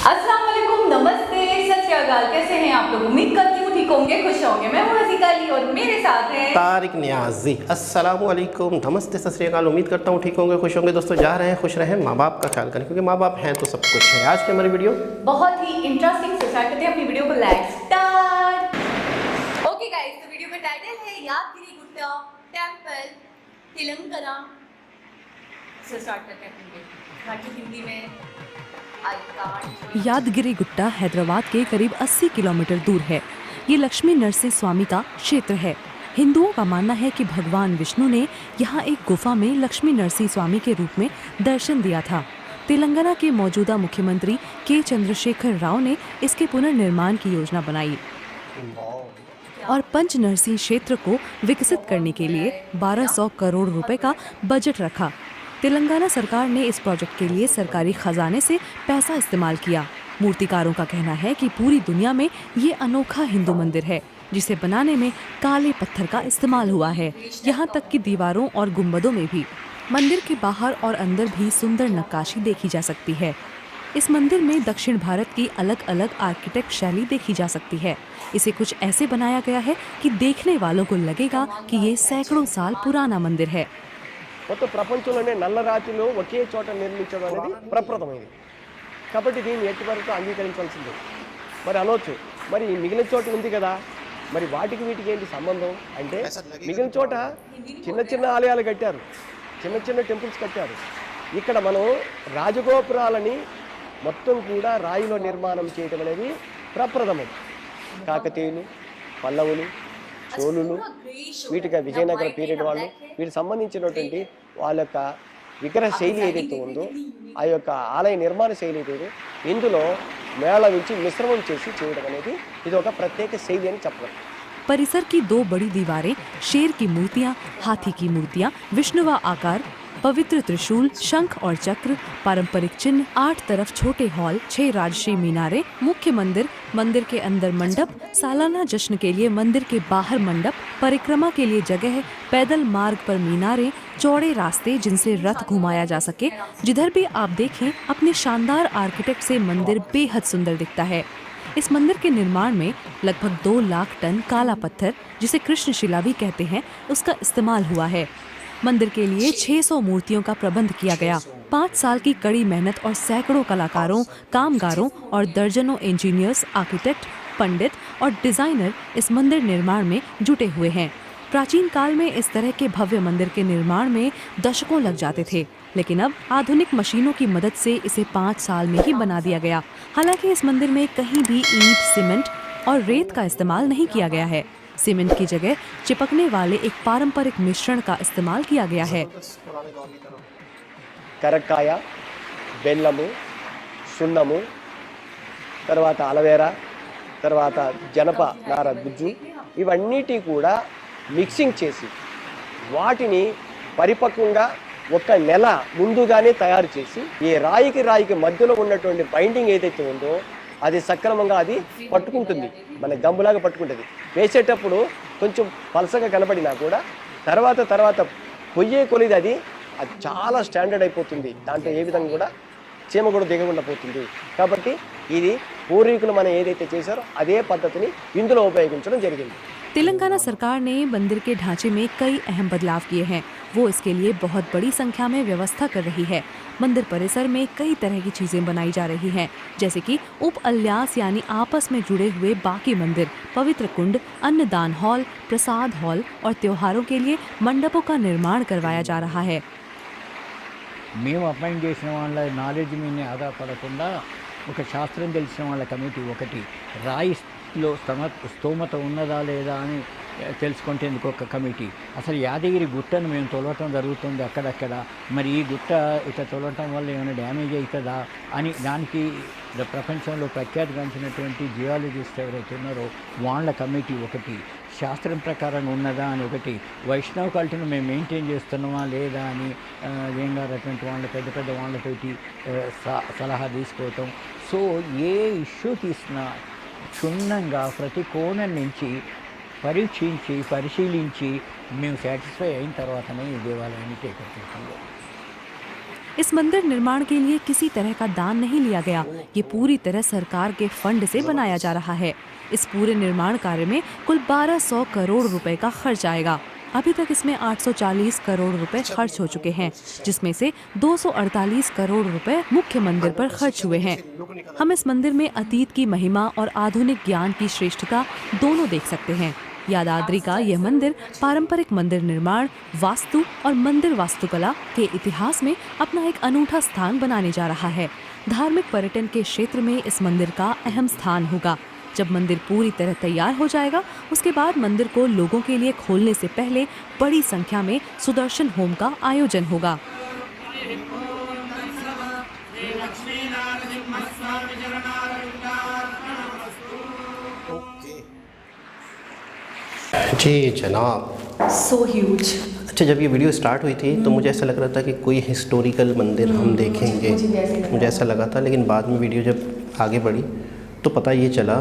अस्सलाम वालेकुम, नमस्ते, सत श्री अकाल। कैसे हैं आप लोग? उम्मीद करती हूँ ठीक होंगे, खुश होंगे। मैं हूँ हसीका अली और मेरे साथ हैं तारिक नियाजी। अस्सलाम वालेकुम, नमस्ते, सत श्री अकाल। उम्मीद करता हूँ ठीक होंगे, खुश होंगे। दोस्तों जा रहे हैं, खुश रहें, माँ बाप का ख्याल करें, क्योंकि माँ बाप हैं तो सब कुछ है। आज की हमारी वीडियो बहुत ही इंटरेस्टिंग से स्टार्ट करते हैं अपनी वीडियो को। Let's start. ओके गाइस, तो वीडियो का टाइटल है यादगिरी गुट्टा टेंपल तेलंगाना से स्टार्ट करते हैं अपनी वीडियो। बाकी हिंदी में यादगिरी गुट्टा हैदराबाद के करीब 80 किलोमीटर दूर है। ये लक्ष्मी नरसिंह स्वामी का क्षेत्र है। हिंदुओं का मानना है कि भगवान विष्णु ने यहाँ एक गुफा में लक्ष्मी नरसिंह स्वामी के रूप में दर्शन दिया था। तेलंगाना के मौजूदा मुख्यमंत्री के चंद्रशेखर राव ने इसके पुनर्निर्माण की योजना बनाई और पंच नरसिंह क्षेत्र को विकसित करने के लिए 1200 करोड़ रुपए का बजट रखा। तेलंगाना सरकार ने इस प्रोजेक्ट के लिए सरकारी खजाने से पैसा इस्तेमाल किया। मूर्तिकारों का कहना है कि पूरी दुनिया में ये अनोखा हिंदू मंदिर है, जिसे बनाने में काले पत्थर का इस्तेमाल हुआ है। यहाँ तक कि दीवारों और गुंबदों में भी। मंदिर के बाहर और अंदर भी सुंदर नक्काशी देखी जा सकती है। इस मंदिर में दक्षिण भारत की अलग अलग आर्किटेक्ट शैली देखी जा सकती है। इसे कुछ ऐसे बनाया गया है कि देखने वालों को लगेगा कि ये सैकड़ों साल पुराना मंदिर है। మొత్తం ప్రపంచంలోనే నల్లరాతిలో ఒకే చోట నిర్మించడం అనేది ప్రప్రథమైంది కాబట్టి దీన్ని ఎట్టి వరకు అంగీకరించాల్సిందే. మరి అనొచ్చు, మరి మిగిలిన చోట ఉంది కదా, మరి వాటికి వీటికి ఏంటి సంబంధం అంటే, మిగిలిన చోట చిన్న చిన్న ఆలయాలు కట్టారు, చిన్న చిన్న టెంపుల్స్ కట్టారు. ఇక్కడ మనం రాజగోపురాలని మొత్తం కూడా రాయిలో నిర్మాణం చేయడం అనేది ప్రప్రథమం. కాకతీయులు, పల్లవులు, చోళులు, వీటికి విజయనగర పీరియడ్ వాళ్ళు, వీటికి సంబంధించినటువంటి వాళ్ళ యొక్క విగ్రహ శైలి ఏదైతే ఉందో, ఆ యొక్క ఆలయ నిర్మాణ శైలి ఏదైతే ఇందులో మేళవించి మిశ్రమం చేసి చేయడం అనేది ఇది ఒక ప్రత్యేక శైలి అని చెప్పడం. परिसर की 2 बड़ी दीवारें, शेर की मूर्तियां, हाथी की मूर्तियां, विष्णुवा आकार, पवित्र त्रिशूल, शंख और चक्र, पारंपरिक चिन्ह, 8 तरफ छोटे हॉल, 6 राजश्री मीनारे, मुख्य मंदिर, मंदिर के अंदर मंडप, सालाना जश्न के लिए मंदिर के बाहर मंडप, परिक्रमा के लिए जगह, पैदल मार्ग पर मीनारे, चौड़े रास्ते जिनसे रथ घुमाया जा सके। जिधर भी आप देखें, अपने शानदार आर्किटेक्ट से मंदिर बेहद सुंदर दिखता है। इस मंदिर के निर्माण में लगभग 2 लाख टन काला पत्थर, जिसे कृष्णशिला भी कहते हैं, उसका इस्तेमाल हुआ है। मंदिर के लिए 600 मूर्तियों का प्रबंध किया गया। 5 साल की कड़ी मेहनत और सैकड़ों कलाकारों, कामगारों और दर्जनों इंजीनियर्स, आर्किटेक्ट, पंडित और डिजाइनर इस मंदिर निर्माण में जुटे हुए हैं। प्राचीन काल में इस तरह के भव्य मंदिर के निर्माण में दशकों लग जाते थे, लेकिन अब आधुनिक मशीनों की मदद से इसे 5 साल में ही बना दिया गया। हालांकि इस मंदिर में कहीं भी ईंट, सीमेंट और रेत का इस्तेमाल नहीं किया गया है। सीमेंट की जगह चिपकने वाले एक पारंपरिक मिश्रण का इस्तेमाल किया गया है। కరక్కాయ, బెల్లము, సున్నము, తర్వాత అలవేరా, తర్వాత జనప నార గుజ్జు, ఇవన్నిటి కూడా మిక్సింగ్ చేసి వాటిని పరిపక్వంగా ఒక నెల ముందుగానే తయారు చేసి ఈ రాయికి మధ్యలో ఉన్నటువంటి బైండింగ్ ఏదైతే ఉందో అది సక్రమంగా అది పట్టుకుంటుంది, మన గమ్ములాగా పట్టుకుంటుంది. వేసేటప్పుడు కొంచెం పలసగా కనపడినా కూడా తర్వాత పొయ్యే కొలిది అది చాలా స్టాండర్డ్ అయిపోతుంది. దాంట్లో ఏ విధంగా కూడా చీమ కూడా దిగకుండా పోతుంది. కాబట్టి ఇది పూర్వీకులు మనం ఏదైతే చేశారో అదే పద్ధతిని ఇందులో ఉపయోగించడం జరిగింది. तेलंगाना सरकार ने मंदिर के ढांचे में कई अहम बदलाव किए हैं। वो इसके लिए बहुत बड़ी संख्या में व्यवस्था कर रही है। मंदिर परिसर में कई तरह की चीजें बनाई जा रही हैं, जैसे कि उप अल्यास यानी आपस में जुड़े हुए बाकी मंदिर, पवित्र कुंड, अन्नदान हॉल, प्रसाद हॉल और त्योहारों के लिए मंडपों का निर्माण करवाया जा रहा है। మేము అపాయింట్ చేసిన వాళ్ళ నాలెడ్జ్ మీద ఆధారపడకుండా ఒక శాస్త్రం తెలిసిన వాళ్ళ కమిటీ ఒకటి, రాయిలో స్తోమత ఉన్నదా లేదా అని తెలుసుకుంటేందుకు ఒక కమిటీ, అసలు యాదగిరి గుట్టను మేము తొలగటం జరుగుతుంది అక్కడక్కడ, మరి ఈ గుట్ట ఇట్లా తొలగటం వల్ల ఏమైనా డ్యామేజ్ అవుతుందా అని దానికి ప్రపంచంలో ప్రఖ్యాతిగాంచినటువంటి జియాలజిస్ట్ ఎవరైతే ఉన్నారో వాళ్ళ కమిటీ ఒకటి, శాస్త్రం ప్రకారంగా ఉన్నదా అని ఒకటి, వైష్ణవ కల్చర్ను మేము మెయింటైన్ చేస్తున్నామా లేదా అని ఏంగారు అటువంటి వాళ్ళ పెద్ద వాళ్ళతోటి సలహా తీసుకోవటం. సో ఏ ఇష్యూ తీసినా క్షుణ్ణంగా ప్రతి కోణం నుంచి పరీక్షించి పరిశీలించి మేము సాటిస్ఫై అయిన తర్వాతనే ఈ దేవాలయాన్ని టేకప్ చేస్తాము. इस मंदिर निर्माण के लिए किसी तरह का दान नहीं लिया गया। ये पूरी तरह सरकार के फंड से बनाया जा रहा है। इस पूरे निर्माण कार्य में कुल 1200 करोड़ रुपए का खर्च आएगा। अभी तक इसमें 840 करोड़ रुपए खर्च हो चुके हैं, जिसमें से 248 करोड़ रुपए मुख्य मंदिर पर खर्च हुए हैं। हम इस मंदिर में अतीत की महिमा और आधुनिक ज्ञान की श्रेष्ठता दोनों देख सकते हैं। यादाद्री का यह मंदिर पारंपरिक मंदिर निर्माण, वास्तु और मंदिर वास्तुकला के इतिहास में अपना एक अनूठा स्थान बनाने जा रहा है। धार्मिक पर्यटन के क्षेत्र में इस मंदिर का अहम स्थान होगा। जब मंदिर पूरी तरह तैयार हो जाएगा, उसके बाद मंदिर को लोगों के लिए खोलने से पहले बड़ी संख्या में सुदर्शन होम का आयोजन होगा। जी जनाब। So huge. अच्छा, जब ये वीडियो स्टार्ट हुई थी तो मुझे ऐसा लग रहा था कि कोई हिस्टोरिकल मंदिर हम देखेंगे, मुझे ऐसा लगा था। लेकिन बाद में वीडियो जब आगे बढ़ी तो पता ये चला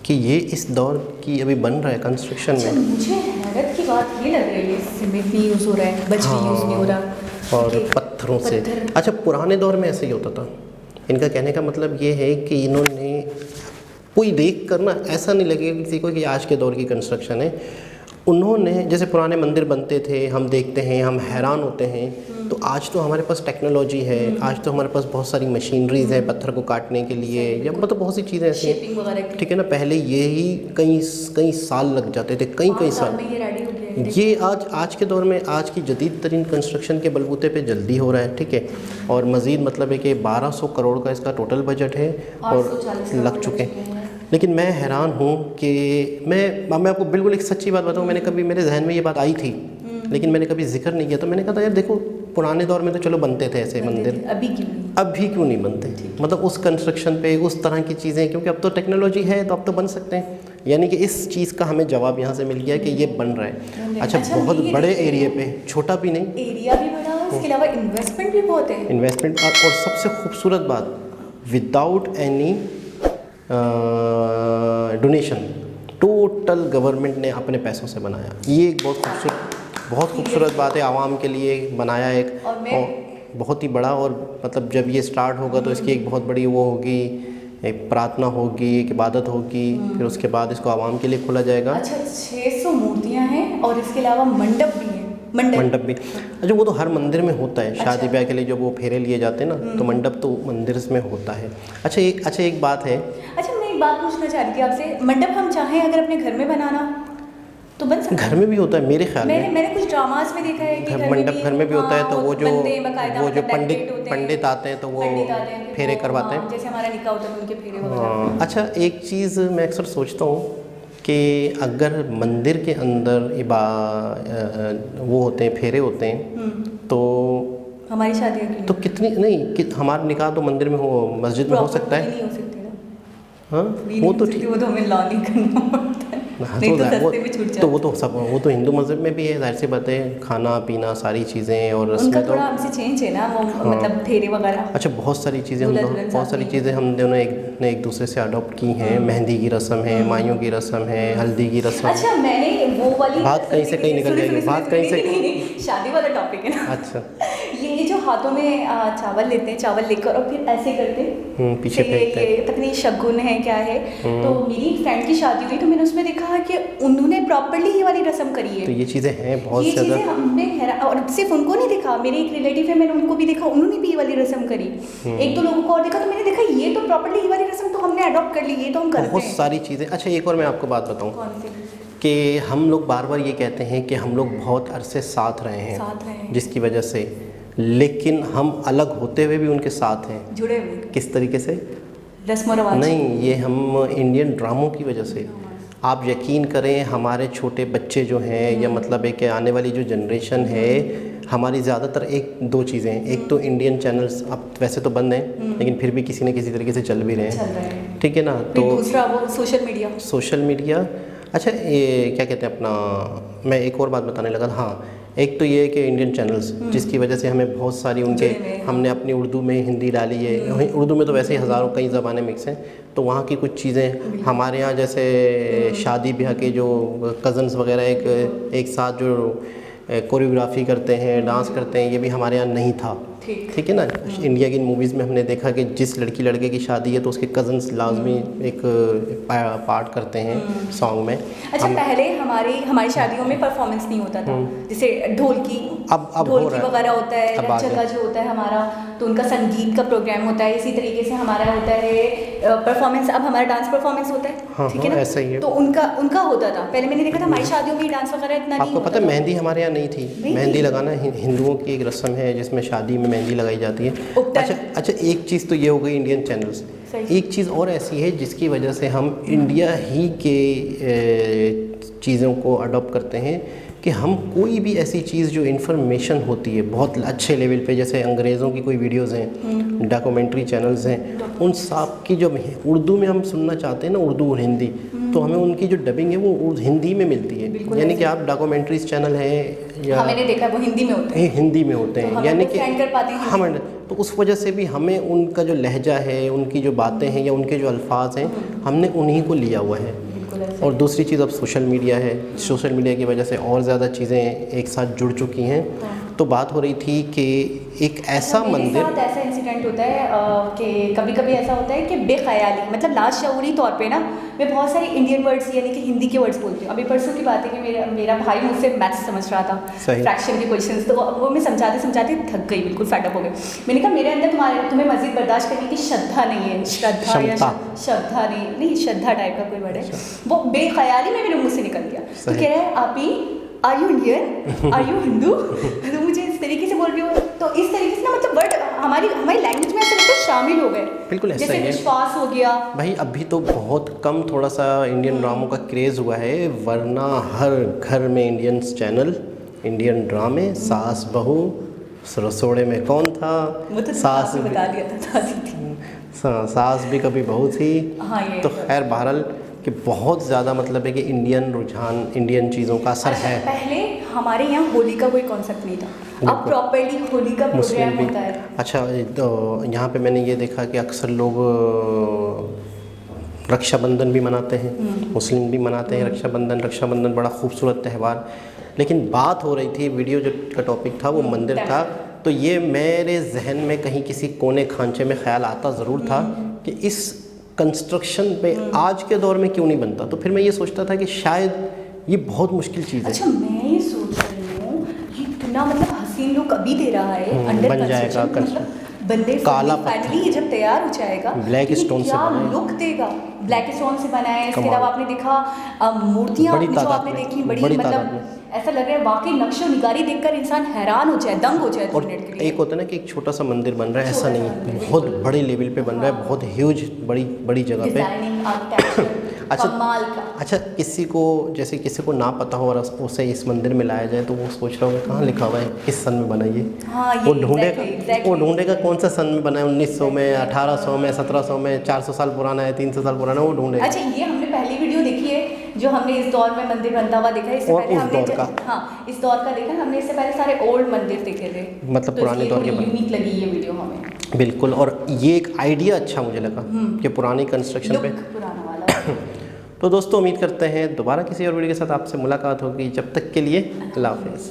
कि ये इस दौर की अभी बन रहा है कंस्ट्रक्शन में। मुझे हैरत की बात ये लग रही है, सीमेंट नहीं यूज़ हो रहा है, बजरी यूज़ नहीं हो रहा और पत्थरों से। अच्छा, पुराने दौर में ऐसे ही होता था। इनका कहने का मतलब ये है कि इन्होंने कोई देख कर ना ऐसा नहीं लगेगा किसी को कि आज के दौर की कंस्ट्रक्शन है। उन्होंने जैसे पुराने मंदिर बनते थे, हम देखते हैं, हम हैरान होते हैं। तो आज तो हमारे पास टेक्नोलॉजी है, आज तो हमारे पास बहुत सारी मशीनरीज है पत्थर को काटने के लिए, या मतलब बहुत सी चीज़ें ऐसी हैं, ठीक है ना। पहले यही कई साल लग जाते थे, कई साल। ये आज के दौर में, आज की जदीद तरीन कंस्ट्रक्शन के बलबूते पे जल्दी हो रहा है, ठीक है। और मज़ीद मतलब है कि 1200 करोड़ का इसका टोटल बजट है और लग चुके हैं। लेकिन मैं हैरान हूँ कि मैं आपको बिल्कुल एक सच्ची बात बताऊँ, मैंने कभी, मेरे जहन में ये बात आई थी लेकिन मैंने कभी जिक्र नहीं किया। तो मैंने कहा था यार देखो, पुराने दौर में तो चलो बनते थे ऐसे मंदिर, अभी क्यों नहीं बनते? मतलब उस कंस्ट्रक्शन पे उस तरह की चीज़ें, क्योंकि अब तो टेक्नोलॉजी है तो अब तो बन सकते हैं। यानी कि इस चीज़ का हमें जवाब यहाँ से मिल गया कि ये बन रहा है। अच्छा, बहुत बड़े एरिया पे, छोटा भी नहीं, एरिया भी बड़ा है, इसके अलावा इन्वेस्टमेंट भी बहुत है। इन्वेस्टमेंट और सबसे खूबसूरत बात, without any donation, total government ने अपने पैसों से बनाया। ये एक बहुत खूबसूरत बात है, आवाम के लिए बनाया एक, और बहुत ही बड़ा। और मतलब जब ये स्टार्ट होगा तो इसकी एक बहुत बड़ी वो होगी, एक प्रार्थना होगी, एक इबादत होगी, फिर उसके बाद इसको आवाम के लिए खोला जाएगा। अच्छा, 600 मूर्तियाँ हैं और इसके अलावा मंडप भी है। मंडप भी, अच्छा वो तो हर मंदिर में होता है। शादी ब्याह के लिए जब वो फेरे लिए जाते हैं ना, तो मंडप तो मंदिर में होता है। अच्छा एक बात है। अच्छा, मैं एक बात पूछना चाह रही थी आपसे, मंडप हम चाहें अगर अपने घर में बनाना तो बन सकता है? घर में भी होता है मेरे ख्याल में। मैंने कुछ ड्रामास में देखा है कि मंडप घर में भी होता है। तो वो जो मतलब पंडित आते हैं तो वो फेरे करवाते हैं, जैसे हमारा निकाह होता है उनके फेरे वगैरह। अच्छा, एक चीज़ मैं अक्सर सोचता हूँ कि अगर मंदिर के अंदर वो होते हैं, फेरे होते हैं, तो हमारी शादी तो कितनी नहीं, हमारा निकाह तो मंदिर में हो, मस्जिद में हो सकता है। नहीं हो सकती ना। हाँ, वो तो ठीक, वो तो हमें लॉ नहीं करना पड़ता है। नहीं तो सस्ते में छूट जाता है। वो तो हिंदू मज़हब में भी है, जाहिर सी बात है। खाना पीना सारी चीज़ें और उनका थोड़ा हमसे चेंज है ना, वो मतलब फेरे वगैरह। अच्छा, बहुत सारी चीज़ें हम दोनों ने एक दूसरे से अडॉप्ट की हैं। मेहंदी की रस्म है, माइयों की रस्म है, हल्दी की रस्म। अच्छा, मैंने वो वाली बात कहीं से कहीं निकल जाएगी, बात कहीं से शादी वाला टॉपिक है ना। अच्छा, ये जो हाथों में चावल लेते हैं, चावल लेकर और फिर ऐसे करते हैं, पीछे फेंकते हैं, ये पता नहीं शगुन है क्या है। तो मेरी एक फ्रेंड की शादी हुई तो मैंने उसमें देखा कि उन्होंने प्रॉपर्ली ये वाली रस्म करी है। तो ये चीज़ें हैं बहुत ये ज़्यादा। चीज़ें हमने हैरान, और सिर्फ उनको नहीं देखा, मेरे एक रिलेटिव है, मैंने उनको भी देखा, उन्होंने भी ये वाली रस्म करी। एक दो लोगों को और देखा तो मैंने देखा ये तो प्रॉपर्ली ये वाली रस्म तो हमने अडॉप्ट कर ली, ये तो हम करते हैं। बहुत सारी चीज़ें। अच्छा, एक और मैं आपको बात बताऊँ कि हम लोग बार बार ये कहते हैं कि हम लोग बहुत अरसे साथ रहे हैं, जिसकी वजह से, लेकिन हम अलग होते हुए भी उनके साथ हैं, जुड़े हुए। किस तरीके से? रस्म रिवाज नहीं, ये हम इंडियन ड्रामों की वजह से। आप यकीन करें, हमारे छोटे बच्चे जो हैं, या मतलब है कि आने वाली जो जनरेशन है, हमारी ज़्यादातर एक दो चीज़ें हैं। एक तो इंडियन चैनल्स अब वैसे तो बंद हैं, लेकिन फिर भी किसी न किसी तरीके से चल भी रहे हैं, ठीक है ना। तो दूसरा वो सोशल मीडिया। अच्छा, ये क्या कहते हैं अपना, मैं एक और बात बताने लगा था। हाँ, एक तो ये है कि इंडियन चैनल्स, जिसकी वजह से हमें बहुत सारी उनके, हमने अपनी उर्दू में हिंदी डाली है। उर्दू में तो वैसे ही हज़ारों कई ज़बानें मिक्स हैं, तो वहाँ की कुछ चीज़ें हमारे यहाँ, जैसे शादी ब्याह के जो कज़न्स वगैरह एक साथ जो कोरियोग्राफी करते हैं, डांस करते हैं, ये भी हमारे यहाँ नहीं था। ठीक है ना। इंडिया की मूवीज़ में हमने देखा कि जिस लड़की लड़के की शादी है तो उसके कजन्स लाजमी एक पार्ट करते हैं सॉन्ग में। अच्छा, पहले हमारी शादियों में परफॉर्मेंस नहीं होता था, जैसे ढोलकी अब हो ढोलकी रहा है। वगैरह होता है, अब आ जगह गया। जो होता है हमारा, तो उनका संगीत का प्रोग्राम होता है। इसी तरीके से हमारा होता है परफॉर्मेंस, अब हमारा डांस परफॉर्मेंस होता है। हाँ, ठीक है हाँ, ना, ऐसा ही है। तो उनका होता था पहले। मैंने देखा था हमारी शादियों में डांस वगैरह इतना नहीं आपको होता पता है था। मेहंदी हमारे यहाँ नहीं थी। नहीं मेहंदी थी। लगाना हिंदुओं की एक रस्म है जिसमें शादी में मेहंदी लगाई जाती है। उपटन। अच्छा, एक चीज़ तो ये हो गई इंडियन चैनल्स। सही। एक चीज़ और ऐसी है जिसकी वजह से हम इंडिया ही के चीज़ों को अडॉप्ट करते हैं कि हम कोई भी ऐसी चीज़ जो इन्फॉर्मेशन होती है बहुत अच्छे लेवल पे, जैसे अंग्रेज़ों की कोई वीडियोज़ हैं, डॉक्यूमेंट्री चैनल्स हैं, उन सब की जो उर्दू में हम सुनना चाहते हैं ना, उर्दू और हिंदी, तो हमें उनकी जो डबिंग है वो हिंदी में मिलती है। यानी कि आप डॉक्यूमेंट्रीज चैनल हैं या मैंने देखा वो हिंदी में होते हैं, हिंदी में होते तो हैं, हम यानी उसको कि stand कर पाते हैं हिंदी हम, तो उस वजह से भी हमें उनका जो लहजा है, उनकी जो बातें हैं या उनके जो अल्फाज हैं, हमने उन्हीं को लिया हुआ है। बिल्कुल ऐसे। और दूसरी चीज़ अब सोशल मीडिया है। सोशल मीडिया की वजह से और ज़्यादा चीज़ें एक साथ जुड़ चुकी हैं। तो बात हो रही थी कि एक ऐसा मेरे मंदिर, साथ ऐसा इंसिडेंट होता है कि कभी कभी ऐसा होता है कि बेख्याली, मतलब लाशऊरी तौर पे ना, मैं बहुत सारे इंडियन वर्ड्स यानी कि हिंदी के वर्ड्स बोलती हूँ। अभी परसों की बात है कि मेरा भाई मुझसे मैथ्स समझ रहा था, सही। फ्रैक्शन के क्वेश्चंस, तो वो मैं समझाते थक गई, बिल्कुल फेडअप हो गई। मैंने कहा मेरे अंदर तुम्हें मजीद बर्दाश्त करने की श्रद्धा नहीं है, श्रद्धा या श्रद्धा नहीं, श्रद्धा टाइप का कोई वर्ड है, वो बेख्याली में मेरे मुँह से निकल गया। तो कह रहा है आप ही are you Indian, are you Hindu, तो मुझे इस तरीके से बोल रही हो। तो इस तरीके से ना, मतलब वर्ड हमारी लैंग्वेज में ऐसे लगता है शामिल हो गए। बिल्कुल ऐसा जैसे ही है। विश्वास हो गया। भाई अभी तो बहुत कम थोड़ा सा इंडियन ड्रामों का क्रेज़ हुआ है, वरना हर घर में इंडियन चैनल, इंडियन ड्रामे, सास बहू, रसोड़े में कौन था, वो तो सास आपने भी, बता दिया था, दादी थी। सास भी कभी बहू थी। हाँ, ये तो खैर बहरहाल कि बहुत ज़्यादा मतलब है कि इंडियन रुझान, इंडियन चीज़ों का असर अच्छा, है। पहले हमारे यहाँ होली का कोई कॉन्सेप्ट नहीं था, अब प्रॉपर्ली होली का मुस्लिम प्रोग्राम भी। होता है। अच्छा, तो यहाँ पे मैंने ये देखा कि अक्सर लोग रक्षाबंधन भी मनाते हैं, मुस्लिम भी मनाते हैं रक्षाबंधन बड़ा खूबसूरत त्यौहार। लेकिन बात हो रही थी, वीडियो जो का टॉपिक था वो मंदिर था, तो ये मेरे जहन में कहीं किसी कोने खांचे में ख्याल आता ज़रूर था कि इस कंस्ट्रक्शन पे आज के दौर में क्यों नहीं बनता। तो फिर मैं ये सोचता था कि शायद ये बहुत मुश्किल चीज़ है। अच्छा, मैं ये सोच रही हूँ ये इतना मतलब हसीन लुक अभी दे रहा है अंडर बन जाएगा कंस्ट्रक्शन, मतलब बंदे काला फाइनली जब तैयार हो जाएगा, ब्लैक तो ये स्टोन से क्या बना है। लुक देगा। ब्लैक स्टोन से बना है। इसके कमाल। अलावा आपने देखा मूर्तियाँ बड़ी जो तादाद आपने में, देखी, बड़ी बड़ी तादाद मतलब में। ऐसा लग रहा है वाकई नक्शो निगारी देखकर इंसान हैरान हो जाए, दंग हो जाए 2 और मिनट के लिए। एक होता है ना कि एक छोटा सा मंदिर बन रहा है, ऐसा छोटा नहीं सा है, मंदिर, बहुत बिल्कुल। बड़े लेवल पे बन रहा है, बहुत ह्यूज बड़ी जगह पे। डिजाइनिंग, आर्किटेक्चर, अच्छा, कमाल का। अच्छा, किसी को ना पता हो और उसे इस मंदिर में लाया जाए तो वो सोच रहा होगा कहाँ लिखा हुआ है, किस सन में बना ये। हाँ, ये वो ढूंढेगा exactly। वो ढूंढेगा कौन सा सन में बना है, 1900 में, 1800 में, 1700 में, 400 साल पुराना है, 300 साल पुराना है, वो ढूंढेगा। अच्छा, ये हमने पहली वीडियो देखी है जो हमने इस दौर में मंदिर बनता हुआ देखा है। इससे और पहले उस हमने दौर का। हाँ, इस दौर का देखा। हमने इससे पहले सारे ओल्ड मंदिर देखे थे, मतलब पुराने दौर के बने। यूनिक लगी ये वीडियो हमें, बिल्कुल। और ये एक आइडिया अच्छा मुझे लगा कि पुरानी कंस्ट्रक्शन लुक पे। पुराना वाला। तो दोस्तों उम्मीद करते हैं दोबारा किसी और वीडियो के साथ आपसे मुलाकात होगी। जब तक के लिए अल्लाह हाफिज़।